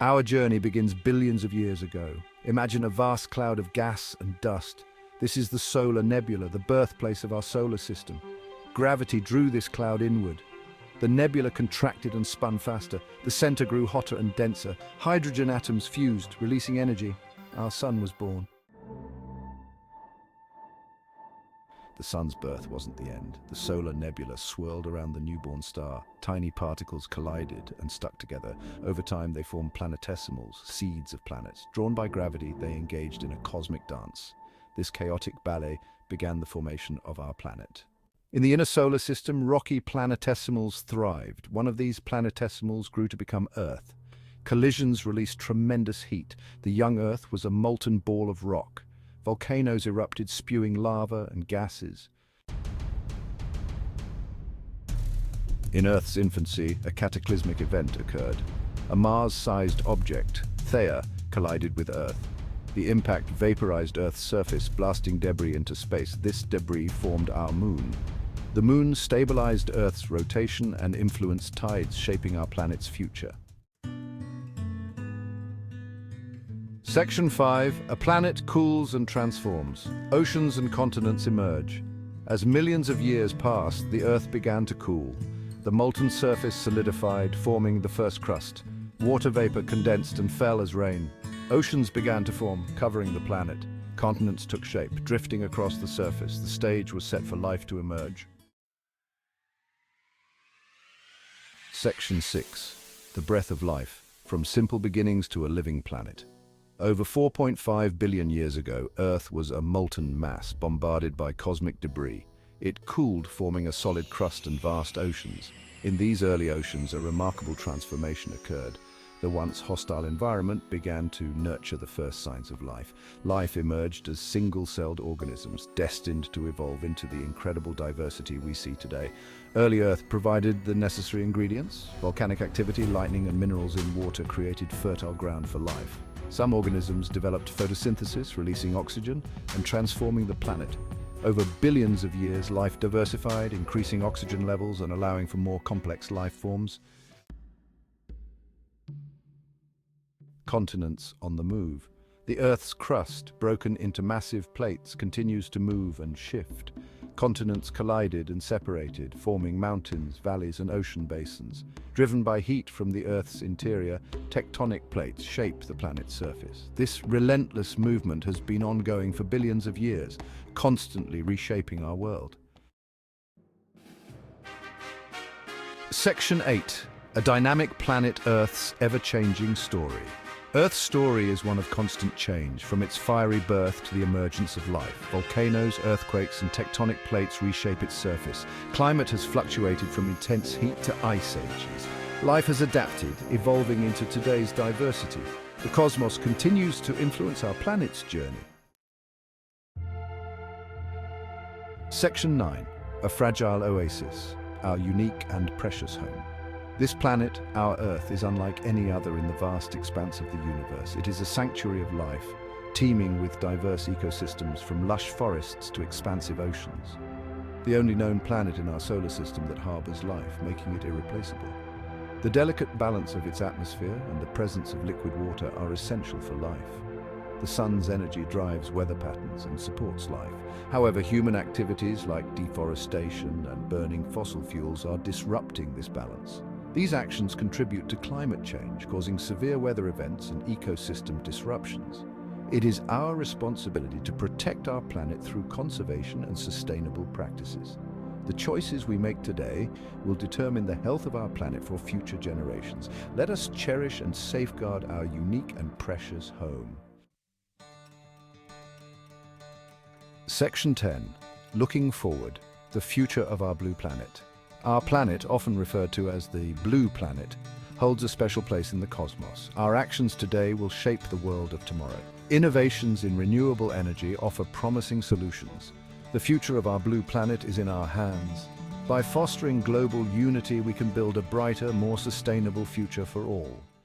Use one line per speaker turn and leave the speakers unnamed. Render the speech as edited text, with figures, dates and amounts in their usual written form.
Our journey begins billions of years ago. Imagine a vast cloud of gas and dust. This is the solar nebula, the birthplace of our solar system. Gravity drew this cloud inward. The nebula contracted and spun faster. The center grew hotter and denser. Hydrogen atoms fused, releasing energy. Our sun was born. The sun's birth wasn't the end. The solar nebula swirled around the newborn star. Tiny particles collided and stuck together. Over time, they formed planetesimals, seeds of planets. Drawn by gravity, they engaged in a cosmic dance. This chaotic ballet began the formation of our planet. In the inner solar system, rocky planetesimals thrived. One of these planetesimals grew to become Earth. Collisions released tremendous heat. The young Earth was a molten ball of rock. Volcanoes erupted, spewing lava and gases. In Earth's infancy, a cataclysmic event occurred. A Mars-sized object, Theia, collided with Earth. The impact vaporized Earth's surface, blasting debris into space. This debris formed our moon. The moon stabilized Earth's rotation and influenced tides, shaping our planet's future. Section 5. A planet cools and transforms. Oceans and continents emerge. As millions of years passed, the Earth began to cool. The molten surface solidified, forming the first crust. Water vapor condensed and fell as rain. Oceans began to form, covering the planet. Continents took shape, drifting across the surface. The stage was set for life to emerge. Section 6. The breath of life. From simple beginnings to a living planet. Over 4.5 billion years ago, Earth was a molten mass bombarded by cosmic debris. It cooled, forming a solid crust and vast oceans. In these early oceans, a remarkable transformation occurred. The once hostile environment began to nurture the first signs of life. Life emerged as single-celled organisms, destined to evolve into the incredible diversity we see today. Early Earth provided the necessary ingredients. Volcanic activity, lightning, and minerals in water created fertile ground for life. Some organisms developed photosynthesis, releasing oxygen and transforming the planet. Over billions of years, life diversified, increasing oxygen levels and allowing for more complex life forms. Continents on the move. The Earth's crust, broken into massive plates, continues to move and shift. Continents collided and separated, forming mountains, valleys, and ocean basins. Driven by heat from the Earth's interior, tectonic plates shape the planet's surface. This relentless movement has been ongoing for billions of years, constantly reshaping our world. Section 8. A dynamic planet Earth's ever-changing story. Earth's story is one of constant change, from its fiery birth to the emergence of life. Volcanoes, earthquakes, and tectonic plates reshape its surface. Climate has fluctuated from intense heat to ice ages. Life has adapted, evolving into today's diversity. The cosmos continues to influence our planet's journey. Section 9. A fragile oasis, our unique and precious home. This planet, our Earth, is unlike any other in the vast expanse of the universe. It is a sanctuary of life, teeming with diverse ecosystems from lush forests to expansive oceans. The only known planet in our solar system that harbors life, making it irreplaceable. The delicate balance of its atmosphere and the presence of liquid water are essential for life. The sun's energy drives weather patterns and supports life. However, human activities like deforestation and burning fossil fuels are disrupting this balance. These actions contribute to climate change, causing severe weather events and ecosystem disruptions. It is our responsibility to protect our planet through conservation and sustainable practices. The choices we make today will determine the health of our planet for future generations. Let us cherish and safeguard our unique and precious home. Section 10. Looking forward, the future of our blue planet. Our planet, often referred to as the blue planet, holds a special place in the cosmos. Our actions today will shape the world of tomorrow. Innovations in renewable energy offer promising solutions. The future of our blue planet is in our hands. By fostering global unity, we can build a brighter, more sustainable future for all.